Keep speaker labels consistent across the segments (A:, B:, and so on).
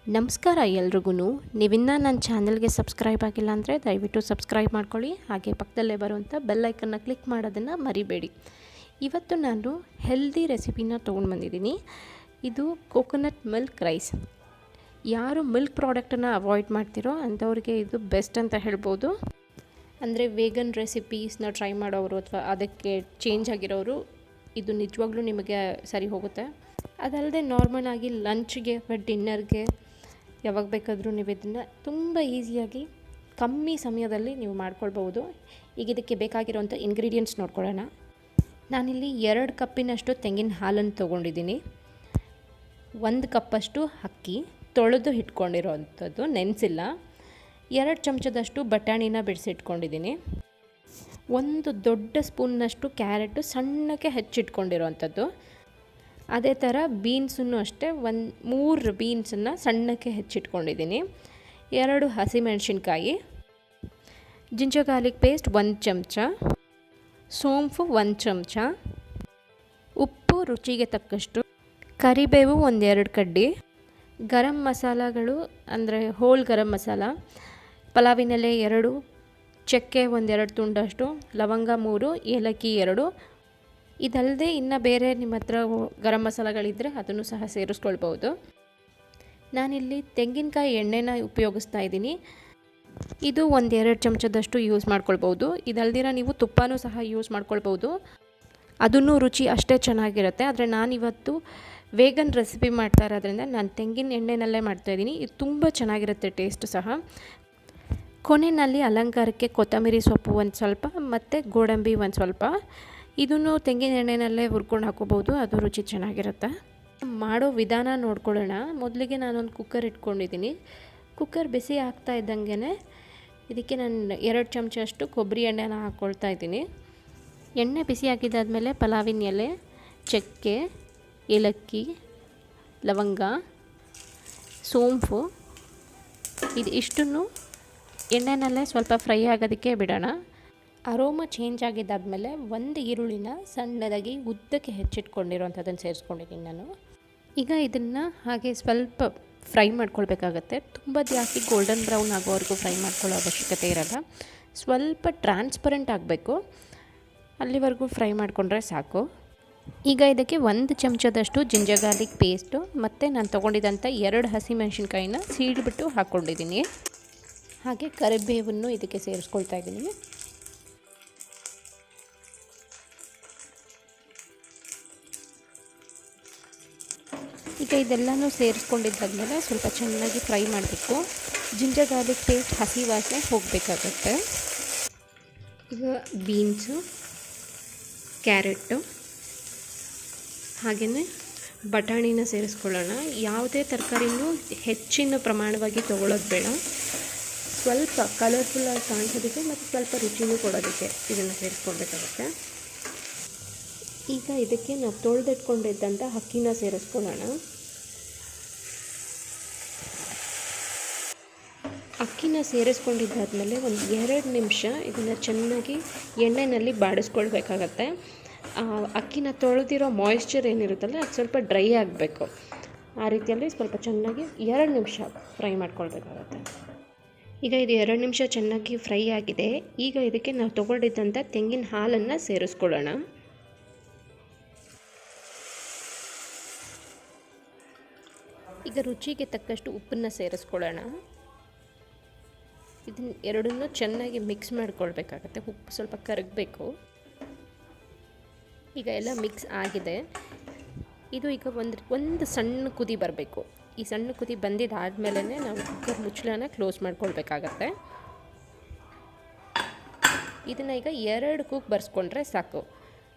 A: ನಮಸ್ಕಾರ ಎಲ್ರಿಗೂ. ನೀವಿನ್ನೂ ನನ್ನ ಚಾನಲ್ಗೆ ಸಬ್ಸ್ಕ್ರೈಬ್ ಆಗಿಲ್ಲ ಅಂದರೆ ದಯವಿಟ್ಟು ಸಬ್ಸ್ಕ್ರೈಬ್ ಮಾಡ್ಕೊಳ್ಳಿ. ಹಾಗೆ ಪಕ್ಕದಲ್ಲೇ ಬರುವಂಥ ಬೆಲ್ ಐಕನ್ನ ಕ್ಲಿಕ್ ಮಾಡೋದನ್ನು ಮರಿಬೇಡಿ. ಇವತ್ತು ನಾನು ಹೆಲ್ದಿ ರೆಸಿಪಿನ ತೊಗೊಂಡು ಬಂದಿದ್ದೀನಿ. ಇದು ಕೋಕೋನಟ್ ಮಿಲ್ಕ್ ರೈಸ್. ಯಾರು ಮಿಲ್ಕ್ ಪ್ರಾಡಕ್ಟನ್ನು ಅವಾಯ್ಡ್ ಮಾಡ್ತಿರೋ ಅಂಥವ್ರಿಗೆ ಇದು ಬೆಸ್ಟ್ ಅಂತ ಹೇಳ್ಬೋದು. ಅಂದರೆ ವೇಗನ್ ರೆಸಿಪೀಸ್ನ ಟ್ರೈ ಮಾಡೋರು ಅಥವಾ ಅದಕ್ಕೆ ಚೇಂಜ್ ಆಗಿರೋರು ಇದು ನಿಜವಾಗ್ಲೂ ನಿಮಗೆ ಸರಿ ಹೋಗುತ್ತೆ. ಅದಲ್ಲದೆ ನಾರ್ಮಲ್ ಆಗಿ ಲಂಚ್ಗೆ ಅಥವಾ ಡಿನ್ನರ್ಗೆ ಯಾವಾಗ ಬೇಕಾದರೂ ನೀವು ಇದನ್ನು ತುಂಬ ಈಸಿಯಾಗಿ ಕಮ್ಮಿ ಸಮಯದಲ್ಲಿ ನೀವು ಮಾಡ್ಕೊಳ್ಬೋದು. ಈಗ ಇದಕ್ಕೆ ಬೇಕಾಗಿರೋಂಥ ಇಂಗ್ರೀಡಿಯೆಂಟ್ಸ್ ನೋಡ್ಕೊಳ್ಳೋಣ. ನಾನಿಲ್ಲಿ 2 ಕಪ್ಪಿನಷ್ಟು ತೆಂಗಿನ ಹಾಲನ್ನು ತೊಗೊಂಡಿದ್ದೀನಿ. 1 ಕಪ್ಪಷ್ಟು ಅಕ್ಕಿ ತೊಳೆದು ಇಟ್ಕೊಂಡಿರೋವಂಥದ್ದು, ನೆನೆಸಿಲ್ಲ. 2 ಚಮಚದಷ್ಟು ಬಟಾಣಿನ ಬಿಡಿಸಿಟ್ಕೊಂಡಿದ್ದೀನಿ. 1 ದೊಡ್ಡ ಸ್ಪೂನ್ನಷ್ಟು ಕ್ಯಾರೆಟು ಸಣ್ಣಕ್ಕೆ ಹೆಚ್ಚಿಟ್ಕೊಂಡಿರೋವಂಥದ್ದು. ಅದೇ ಥರ ಬೀನ್ಸನ್ನು ಅಷ್ಟೇ 3 ಬೀನ್ಸನ್ನು ಸಣ್ಣಕ್ಕೆ ಹೆಚ್ಚಿಟ್ಕೊಂಡಿದ್ದೀನಿ. 2 ಹಸಿಮೆಣಸಿನ್ಕಾಯಿ, ಜಿಂಜರ್ ಗಾರ್ಲಿಕ್ ಪೇಸ್ಟ್ 1 ಚಮಚ, ಸೋಂಪು 1 ಚಮಚ, ಉಪ್ಪು ರುಚಿಗೆ ತಕ್ಕಷ್ಟು, ಕರಿಬೇವು 1-2 ಕಡ್ಡಿ, ಗರಂ ಮಸಾಲಗಳು ಅಂದರೆ ಹೋಲ್ ಗರಂ ಮಸಾಲ, ಪಲಾವಿನೆಲೆ 2, ಚಕ್ಕೆ 1-2 ತುಂಡಷ್ಟು, ಲವಂಗ 3, ಏಲಕ್ಕಿ 2. ಇದಲ್ಲದೆ ಇನ್ನು ಬೇರೆ ನಿಮ್ಮ ಹತ್ರ ಗರಂ ಮಸಾಲಗಳಿದ್ದರೆ ಅದನ್ನು ಸಹ ಸೇರಿಸ್ಕೊಳ್ಬೋದು. ನಾನಿಲ್ಲಿ ತೆಂಗಿನಕಾಯಿ ಎಣ್ಣೆನ ಉಪಯೋಗಿಸ್ತಾ ಇದ್ದೀನಿ. ಇದು 1-2 ಚಮಚದಷ್ಟು ಯೂಸ್ ಮಾಡ್ಕೊಳ್ಬೋದು. ಇದಲ್ದಿರ ನೀವು ತುಪ್ಪನೂ ಸಹ ಯೂಸ್ ಮಾಡ್ಕೊಳ್ಬೋದು, ಅದನ್ನು ರುಚಿ ಅಷ್ಟೇ ಚೆನ್ನಾಗಿರುತ್ತೆ. ಆದರೆ ನಾನಿವತ್ತು ವೇಗನ್ ರೆಸಿಪಿ ಮಾಡ್ತಾ ಇರೋದ್ರಿಂದ ನಾನು ತೆಂಗಿನ ಎಣ್ಣೆನಲ್ಲೇ ಮಾಡ್ತಾಯಿದ್ದೀನಿ. ಇದು ತುಂಬ ಚೆನ್ನಾಗಿರುತ್ತೆ ಟೇಸ್ಟ್ ಸಹ. ಕೊನೆಯಲ್ಲಿ ಅಲಂಕಾರಕ್ಕೆ ಕೊತ್ತಂಬರಿ ಸೊಪ್ಪು 1 ಸ್ವಲ್ಪ ಮತ್ತು ಗೋಡಂಬಿ 1 ಸ್ವಲ್ಪ, ಇದನ್ನು ತೆಂಗಿನ ಎಣ್ಣೆನಲ್ಲೇ ಹುರ್ಕೊಂಡು ಹಾಕೋಬೋದು, ಅದು ರುಚಿ ಚೆನ್ನಾಗಿರುತ್ತೆ. ಮಾಡೋ ವಿಧಾನ ನೋಡ್ಕೊಳ್ಳೋಣ. ಮೊದಲಿಗೆ ನಾನೊಂದು ಕುಕ್ಕರ್ ಇಟ್ಕೊಂಡಿದ್ದೀನಿ. ಕುಕ್ಕರ್ ಬಿಸಿ ಆಗ್ತಾ ಇದ್ದಂಗೆ ಇದಕ್ಕೆ ನಾನು 2 ಚಮಚ ಅಷ್ಟು ಕೊಬ್ಬರಿ ಎಣ್ಣೆನ ಹಾಕ್ಕೊಳ್ತಾ ಇದ್ದೀನಿ. ಎಣ್ಣೆ ಬಿಸಿ ಹಾಕಿದಾದ್ಮೇಲೆ ಪಲಾವಿನ ಎಲೆ, ಚಕ್ಕೆ, ಏಲಕ್ಕಿ, ಲವಂಗ, ಸೋಂಪು ಇಷ್ಟನ್ನು ಎಣ್ಣೆನಲ್ಲೇ ಸ್ವಲ್ಪ ಫ್ರೈ ಆಗೋದಕ್ಕೆ ಬಿಡೋಣ. ಅರೋಮ ಚೇಂಜ್ ಆಗಿದ್ದಾದಮೇಲೆ 1 ಈರುಳ್ಳಿನ ಸಣ್ಣದಾಗಿ ಉದ್ದಕ್ಕೆ ಹೆಚ್ಚಿಟ್ಕೊಂಡಿರೋಂಥದ್ದನ್ನು ಸೇರಿಸ್ಕೊಂಡಿದ್ದೀನಿ ನಾನು. ಈಗ ಇದನ್ನು ಹಾಗೆ ಸ್ವಲ್ಪ ಫ್ರೈ ಮಾಡ್ಕೊಳ್ಬೇಕಾಗತ್ತೆ. ತುಂಬ ಜಾಸ್ತಿ ಗೋಲ್ಡನ್ ಬ್ರೌನ್ ಆಗೋವರೆಗೂ ಫ್ರೈ ಮಾಡ್ಕೊಳ್ಳೋ ಅವಶ್ಯಕತೆ ಇರೋಲ್ಲ. ಸ್ವಲ್ಪ ಟ್ರಾನ್ಸ್ಪರೆಂಟ್ ಆಗಬೇಕು, ಅಲ್ಲಿವರೆಗೂ ಫ್ರೈ ಮಾಡಿಕೊಂಡ್ರೆ ಸಾಕು. ಈಗ ಇದಕ್ಕೆ 1 ಚಮಚದಷ್ಟು ಜಿಂಜರ್ ಗಾರ್ಲಿಕ್ ಪೇಸ್ಟು ಮತ್ತು ನಾನು ತೊಗೊಂಡಿದ್ದಂಥ 2 ಹಸಿಮೆಣಸಿನ್ಕಾಯಿನ ಸೀಡ್ಬಿಟ್ಟು ಹಾಕ್ಕೊಂಡಿದ್ದೀನಿ. ಹಾಗೆ ಕರಿಬೇವನ್ನು ಇದಕ್ಕೆ ಸೇರಿಸ್ಕೊಳ್ತಾ ಇದ್ದೀನಿ. ಈಗ ಇದೆಲ್ಲನೂ ಸೇರಿಸ್ಕೊಂಡಿದ್ದಾದ್ಮೇಲೆ ಸ್ವಲ್ಪ ಚೆನ್ನಾಗಿ ಫ್ರೈ ಮಾಡಬೇಕು. ಜಿಂಜರ್ ಗಾರ್ಲಿಕ್ ಪೇಸ್ಟ್ ಹಸಿ ವಾಸನೆ ಹೋಗಬೇಕಾಗತ್ತೆ. ಈಗ ಬೀನ್ಸು, ಕ್ಯಾರೆಟು ಹಾಗೆಯೇ ಬಟಾಣಿನ ಸೇರಿಸ್ಕೊಳ್ಳೋಣ. ಯಾವುದೇ ತರಕಾರಿನೂ ಹೆಚ್ಚಿನ ಪ್ರಮಾಣವಾಗಿ ತೊಗೊಳ್ಳೋದು ಬೇಡ. ಸ್ವಲ್ಪ ಕಲರ್ಫುಲ್ಲಾಗಿ ಕಾಣಿಸೋದಕ್ಕೆ ಮತ್ತು ಸ್ವಲ್ಪ ರುಚಿನೂ ಕೊಡೋದಕ್ಕೆ ಇದನ್ನು ಸೇರಿಸ್ಕೊಳ್ಬೇಕಾಗುತ್ತೆ. ಈಗ ಇದಕ್ಕೆ ನಾವು ತೊಳೆದಿಟ್ಕೊಂಡಿದ್ದಂಥ ಅಕ್ಕಿನ ಸೇರಿಸ್ಕೊಳ್ಳೋಣ. ಅಕ್ಕಿನ ಸೇರಿಸ್ಕೊಂಡಿದ್ದಾದಮೇಲೆ ಒಂದು 2 ನಿಮಿಷ ಇದನ್ನು ಚೆನ್ನಾಗಿ ಎಣ್ಣೆಯಲ್ಲಿ ಬಾಡಿಸ್ಕೊಳ್ಬೇಕಾಗತ್ತೆ. ಅಕ್ಕಿನ ತೊಳೆದಿರೋ ಮಾಯಿಶ್ಚರ್ ಏನಿರುತ್ತಲ್ಲ ಅದು ಸ್ವಲ್ಪ ಡ್ರೈ ಆಗಬೇಕು. ಆ ರೀತಿಯಲ್ಲಿ ಸ್ವಲ್ಪ ಚೆನ್ನಾಗಿ 2 ನಿಮಿಷ ಫ್ರೈ ಮಾಡ್ಕೊಳ್ಬೇಕಾಗತ್ತೆ. ಈಗ ಇದು 2 ನಿಮಿಷ ಚೆನ್ನಾಗಿ ಫ್ರೈ ಆಗಿದೆ. ಈಗ ಇದಕ್ಕೆ ನಾವು ತೊಗೊಂಡಿದ್ದಂಥ ತೆಂಗಿನ ಹಾಲನ್ನು ಸೇರಿಸ್ಕೊಳ್ಳೋಣ. ಈಗ ರುಚಿಗೆ ತಕ್ಕಷ್ಟು ಉಪ್ಪನ್ನು ಸೇರಿಸ್ಕೊಳ್ಳೋಣ. ಇದನ್ನು ಎರಡನ್ನೂ ಚೆನ್ನಾಗಿ ಮಿಕ್ಸ್ ಮಾಡ್ಕೊಳ್ಬೇಕಾಗತ್ತೆ. ಉಪ್ಪು ಸ್ವಲ್ಪ ಕರಗಬೇಕು. ಈಗ ಎಲ್ಲ ಮಿಕ್ಸ್ ಆಗಿದೆ. ಇದು ಈಗ ಒಂದು ಸಣ್ಣ ಕುದಿ ಬರಬೇಕು. ಈ ಸಣ್ಣ ಕುದಿ ಬಂದಿದ್ದಾದಮೇಲೆ ನಾವು ಕುಕ್ಕರ್ ಮುಚ್ಚಳನ ಕ್ಲೋಸ್ ಮಾಡ್ಕೊಳ್ಬೇಕಾಗತ್ತೆ. ಇದನ್ನು ಈಗ 2 ಕೂಗು ಬರ್ಸ್ಕೊಂಡ್ರೆ ಸಾಕು.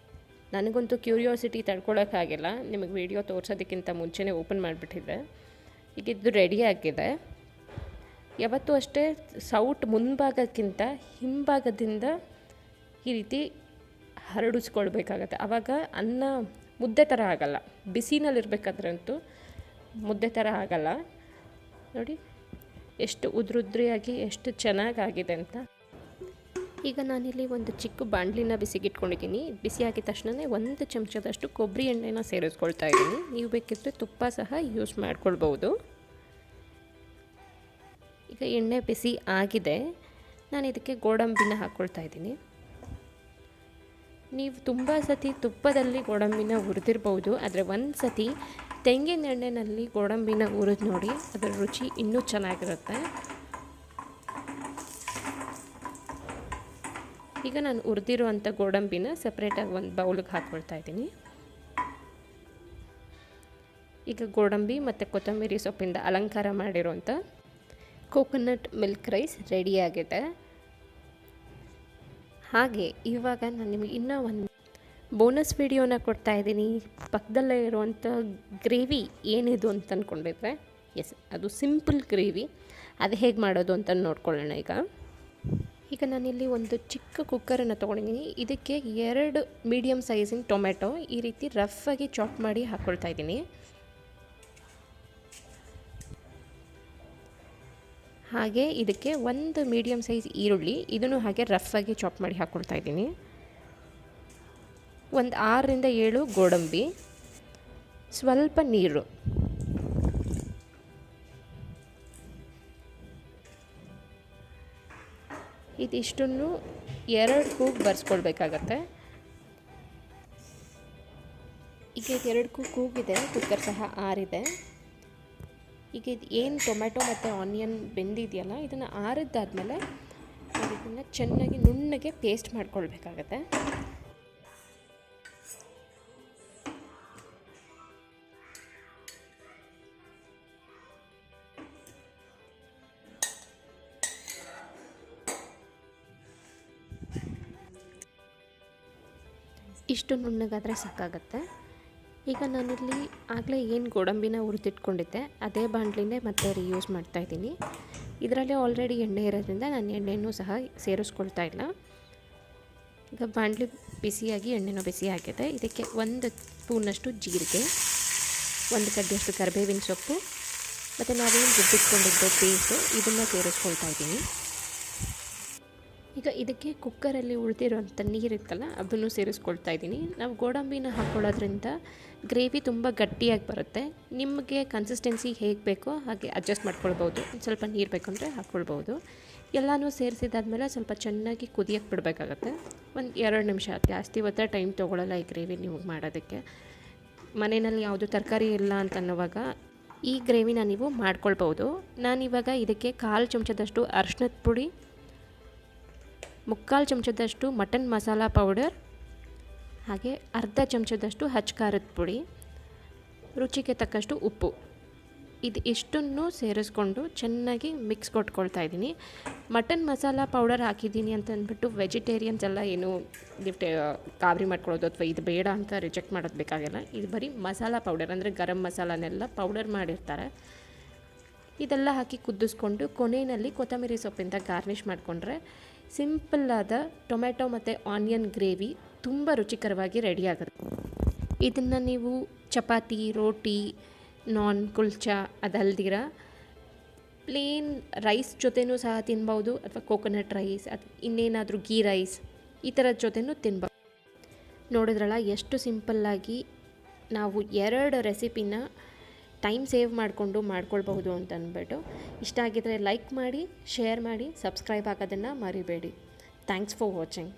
A: ನನಗಂತೂ ಕ್ಯೂರಿಯಾಸಿಟಿ ತಡ್ಕೊಳ್ಳೋಕ್ಕಾಗಿಲ್ಲ, ನಿಮಗೆ ವಿಡಿಯೋ ತೋರಿಸೋದಕ್ಕಿಂತ ಮುಂಚೆನೇ ಓಪನ್ ಮಾಡಿಬಿಟ್ಟಿದ್ದೆ. ಈಗ ಇದು ರೆಡಿ ಆಗಿದೆ. ಯಾವತ್ತೂ ಅಷ್ಟೇ ಸೌಟ್ ಮುಂಭಾಗಕ್ಕಿಂತ ಹಿಂಭಾಗದಿಂದ ಈ ರೀತಿ ಹರಡಿಸ್ಕೊಳ್ಬೇಕಾಗತ್ತೆ. ಆವಾಗ ಅನ್ನ ಮುದ್ದೆ ಥರ ಆಗಲ್ಲ. ಬಿಸಿನಲ್ಲಿರಬೇಕಾದ್ರಂತೂ ಮುದ್ದೆ ಥರ ಆಗಲ್ಲ. ನೋಡಿ ಎಷ್ಟು ಉದ್ರುದ್ರಿಯಾಗಿ ಎಷ್ಟು ಚೆನ್ನಾಗಾಗಿದೆ ಅಂತ. ಈಗ ನಾನಿಲ್ಲಿ ಒಂದು ಚಿಕ್ಕ ಬಾಣಲಿನ ಬಿಸಿಗಿಟ್ಕೊಂಡಿದ್ದೀನಿ. ಬಿಸಿ ಆಗಿದ ತಕ್ಷಣ 1 ಚಮಚದಷ್ಟು ಕೊಬ್ಬರಿ ಎಣ್ಣೆನ ಸೇರಿಸ್ಕೊಳ್ತಾ ಇದ್ದೀನಿ. ನೀವು ಬೇಕಿದ್ದರೆ ತುಪ್ಪ ಸಹ ಯೂಸ್ ಮಾಡ್ಕೊಳ್ಬೋದು. ಈಗ ಎಣ್ಣೆ ಬಿಸಿ ಆಗಿದೆ. ನಾನು ಇದಕ್ಕೆ ಗೋಡಂಬಿನ ಹಾಕ್ಕೊಳ್ತಾ ಇದ್ದೀನಿ. ನೀವು ತುಂಬ ಸತಿ ತುಪ್ಪದಲ್ಲಿ ಗೋಡಂಬಿನ ಹುರಿದಿರ್ಬೋದು, ಆದರೆ ಒಂದು ಸತಿ ತೆಂಗಿನ ಎಣ್ಣೆಯಲ್ಲಿ ಗೋಡಂಬಿನ ಹುರಿದು ನೋಡಿ, ಅದರ ರುಚಿ ಇನ್ನೂ ಚೆನ್ನಾಗಿರುತ್ತೆ. ಈಗ ನಾನು ಹುರಿದಿರುವಂಥ ಗೋಡಂಬಿನ ಸಪ್ರೇಟಾಗಿ ಒಂದು ಬೌಲಿಗೆ ಹಾಕ್ಕೊಳ್ತಾ ಇದ್ದೀನಿ. ಈಗ ಗೋಡಂಬಿ ಮತ್ತು ಕೊತ್ತಂಬರಿ ಸೊಪ್ಪಿಂದ ಅಲಂಕಾರ ಮಾಡಿರುವಂಥ ಕೋಕೋನಟ್ ಮಿಲ್ಕ್ ರೈಸ್ ರೆಡಿಯಾಗಿದೆ. ಹಾಗೆ ಇವಾಗ ನಾನು ನಿಮಗೆ ಇನ್ನೂ ಒಂದು ಬೋನಸ್ ವಿಡಿಯೋನ ಕೊಡ್ತಾ ಇದ್ದೀನಿ. ಪಕ್ಕದಲ್ಲೇ ಇರುವಂಥ ಗ್ರೇವಿ ಏನಿದು ಅಂತ ಅಂದ್ಕೊಂಡಿದ್ರೆ, ಎಸ್, ಅದು ಸಿಂಪಲ್ ಗ್ರೇವಿ. ಅದು ಹೇಗೆ ಮಾಡೋದು ಅಂತ ನೋಡ್ಕೊಳ್ಳೋಣ. ಈಗ ನಾನಿಲ್ಲಿ ಒಂದು ಚಿಕ್ಕ ಕುಕ್ಕರನ್ನು ತೊಗೊಂಡಿದ್ದೀನಿ. ಇದಕ್ಕೆ 2 ಮೀಡಿಯಮ್ ಸೈಜಿನ ಟೊಮೆಟೊ ಈ ರೀತಿ ರಫಾಗಿ ಚಾಪ್ ಮಾಡಿ ಹಾಕ್ಕೊಳ್ತಾ ಇದ್ದೀನಿ. ಹಾಗೆ ಇದಕ್ಕೆ 1 ಮೀಡಿಯಮ್ ಸೈಜ್ ಈರುಳ್ಳಿ, ಇದನ್ನು ಹಾಗೆ ರಫಾಗಿ ಚಾಪ್ ಮಾಡಿ ಹಾಕ್ಕೊಳ್ತಾ ಇದ್ದೀನಿ. ಒಂದು 6 ರಿಂದ 7 ಗೋಡಂಬಿ, ಸ್ವಲ್ಪ ನೀರು, ಇದಿಷ್ಟನ್ನು 2 ಕೂಗು ಬರ್ಸ್ಕೊಳ್ಬೇಕಾಗತ್ತೆ. ಈಗ 2 ಕೂಗಿದೆ, ಕುಕ್ಕರ್ ಸಹ ಆರಿದೆ. ಈಗ ಇದು ಏನು ಟೊಮೆಟೊ ಮತ್ತು ಆನಿಯನ್ ಬೆಂದಿದೆಯಲ್ಲ, ಇದನ್ನು ಆರಿದ್ದಾದಮೇಲೆ ನಾವು ಇದನ್ನು ಚೆನ್ನಾಗಿ ನುಣ್ಣಗೆ ಪೇಸ್ಟ್ ಮಾಡ್ಕೊಳ್ಬೇಕಾಗತ್ತೆ. ಇಷ್ಟು ನುಣ್ಣಗಾದರೆ ಸಾಕಾಗತ್ತೆ. ಈಗ ನಾನಿಲ್ಲಿ ಆಗಲೇ ಏನು ಗೋಡಂಬಿನ ಹುರಿದಿಟ್ಕೊಂಡಿದ್ದೆ ಅದೇ ಬಾಣಲಿನೇ ಮತ್ತೆ ರೀಯೂಸ್ ಮಾಡ್ತಾಯಿದ್ದೀನಿ. ಇದರಲ್ಲಿ ಆಲ್ರೆಡಿ ಎಣ್ಣೆ ಇರೋದ್ರಿಂದ ನಾನು ಎಣ್ಣೆನೂ ಸಹ ಸೇರಿಸ್ಕೊಳ್ತಾ ಇಲ್ಲ. ಈಗ ಬಾಣಲಿ ಬಿಸಿಯಾಗಿ ಎಣ್ಣೆನೂ ಬಿಸಿ ಆಗಿದೆ. ಇದಕ್ಕೆ 1 ಸ್ಪೂನಷ್ಟು ಜೀರಿಗೆ, 1 ಕಡ್ಡಿಯಷ್ಟು ಕರಿಬೇವಿನ ಸೊಪ್ಪು ಮತ್ತು ನಾವೇನು ರುಬ್ಬಿಟ್ಕೊಂಡಿದ್ದು ಪೇಸ್ಟು ಇದನ್ನು ಸೇರಿಸ್ಕೊಳ್ತಾ ಇದ್ದೀನಿ. ಈಗ ಇದಕ್ಕೆ ಕುಕ್ಕರಲ್ಲಿ ಉಳಿದಿರೋಂಥ ನೀರಿತ್ತಲ್ಲ ಅದನ್ನು ಸೇರಿಸ್ಕೊಳ್ತಾ ಇದ್ದೀನಿ. ನಾವು ಗೋಡಂಬಿನ ಹಾಕ್ಕೊಳ್ಳೋದ್ರಿಂದ ಗ್ರೇವಿ ತುಂಬ ಗಟ್ಟಿಯಾಗಿ ಬರುತ್ತೆ. ನಿಮಗೆ ಕನ್ಸಿಸ್ಟೆನ್ಸಿ ಹೇಗೆ ಬೇಕೋ ಹಾಗೆ ಅಡ್ಜಸ್ಟ್ ಮಾಡ್ಕೊಳ್ಬೋದು. ಸ್ವಲ್ಪ ನೀರು ಬೇಕಂದರೆ ಹಾಕ್ಕೊಳ್ಬೋದು. ಎಲ್ಲನೂ ಸೇರಿಸಿದಾದ್ಮೇಲೆ ಸ್ವಲ್ಪ ಚೆನ್ನಾಗಿ ಕುದಿಯಕ್ಕೆ ಬಿಡಬೇಕಾಗತ್ತೆ. ಒಂದು 2 ನಿಮಿಷ, ಜಾಸ್ತಿ ಹೊತ್ತು ಟೈಮ್ ತೊಗೊಳ್ಳಲ್ಲ ಈ ಗ್ರೇವಿ ನಿಮಗೆ ಮಾಡೋದಕ್ಕೆ. ಮನೆಯಲ್ಲಿ ಯಾವುದು ತರಕಾರಿ ಇಲ್ಲ ಅಂತನ್ನುವಾಗ ಈ ಗ್ರೇವಿನ ನೀವು ಮಾಡ್ಕೊಳ್ಬೋದು. ನಾನಿವಾಗ ಇದಕ್ಕೆ 1/4 ಚಮಚದಷ್ಟು ಅರಿಶಿಣದ ಪುಡಿ, 3/4 ಚಮಚದಷ್ಟು ಮಟನ್ ಮಸಾಲ ಪೌಡರ್, ಹಾಗೆ ಅರ್ಧ ಚಮಚದಷ್ಟು ಖಾರದ ಪುಡಿ, ರುಚಿಗೆ ತಕ್ಕಷ್ಟು ಉಪ್ಪು, ಇದು ಇಷ್ಟನ್ನು ಸೇರಿಸ್ಕೊಂಡು ಚೆನ್ನಾಗಿ ಮಿಕ್ಸ್ ಕೊಟ್ಕೊಳ್ತಾ ಇದ್ದೀನಿ. ಮಟನ್ ಮಸಾಲ ಪೌಡರ್ ಹಾಕಿದ್ದೀನಿ ಅಂತ ಅಂದ್ಬಿಟ್ಟು ವೆಜಿಟೇರಿಯನ್ಸ್ ಎಲ್ಲ ಏನು ಗಾಬರಿ ಮಾಡ್ಕೊಳ್ಳೋದು ಅಥವಾ ಇದು ಬೇಡ ಅಂತ ರಿಜೆಕ್ಟ್ ಮಾಡೋದು ಬೇಕಾಗಿಲ್ಲ. ಇದು ಬರೀ ಮಸಾಲ ಪೌಡರ್, ಅಂದರೆ ಗರಂ ಮಸಾಲನೆಲ್ಲ ಪೌಡರ್ ಮಾಡಿರ್ತಾರೆ. ಇದೆಲ್ಲ ಹಾಕಿ ಕುದಿಸ್ಕೊಂಡು ಕೊನೆಯಲ್ಲಿ ಕೊತ್ತಂಬರಿ ಸೊಪ್ಪಿಂದ ಗಾರ್ನಿಷ್ ಮಾಡಿಕೊಂಡ್ರೆ ಸಿಂಪಲ್ಲಾದ ಟೊಮೆಟೊ ಮತ್ತು ಆನಿಯನ್ ಗ್ರೇವಿ ತುಂಬ ರುಚಿಕರವಾಗಿ ರೆಡಿಯಾಗುತ್ತೆ. ಇದನ್ನು ನೀವು ಚಪಾತಿ, ರೋಟಿ, ನಾನ್, ಕುಲ್ಚಾ ಅದಲ್ದಿರ ಪ್ಲೇನ್ ರೈಸ್ ಜೊತೆನೂ ಸಹ ತಿನ್ಬೋದು, ಅಥವಾ ಕೋಕೋನಟ್ ರೈಸ್ ಅಥವಾ ಇನ್ನೇನಾದರೂ ಗೀ ರೈಸ್ ಈ ಥರದ ಜೊತೆನೂ ತಿನ್ಬೋದು. ನೋಡಿದ್ರಲ್ಲ ಎಷ್ಟು ಸಿಂಪಲ್ಲಾಗಿ ನಾವು 2 ರೆಸಿಪಿನ ಟೈಮ್ ಸೇವ್ ಮಾಡಿಕೊಂಡು ಮಾಡ್ಕೊಳ್ಬಹುದು ಅಂತ ಅಂದ್ಬಿಟ್ಟು. ಇಷ್ಟ ಆಗಿದ್ರೆ ಲೈಕ್ ಮಾಡಿ, ಶೇರ್ ಮಾಡಿ, ಸಬ್ಸ್ಕ್ರೈಬ್ ಆಗೋದನ್ನು ಮರಿಬೇಡಿ. Thanks for watching.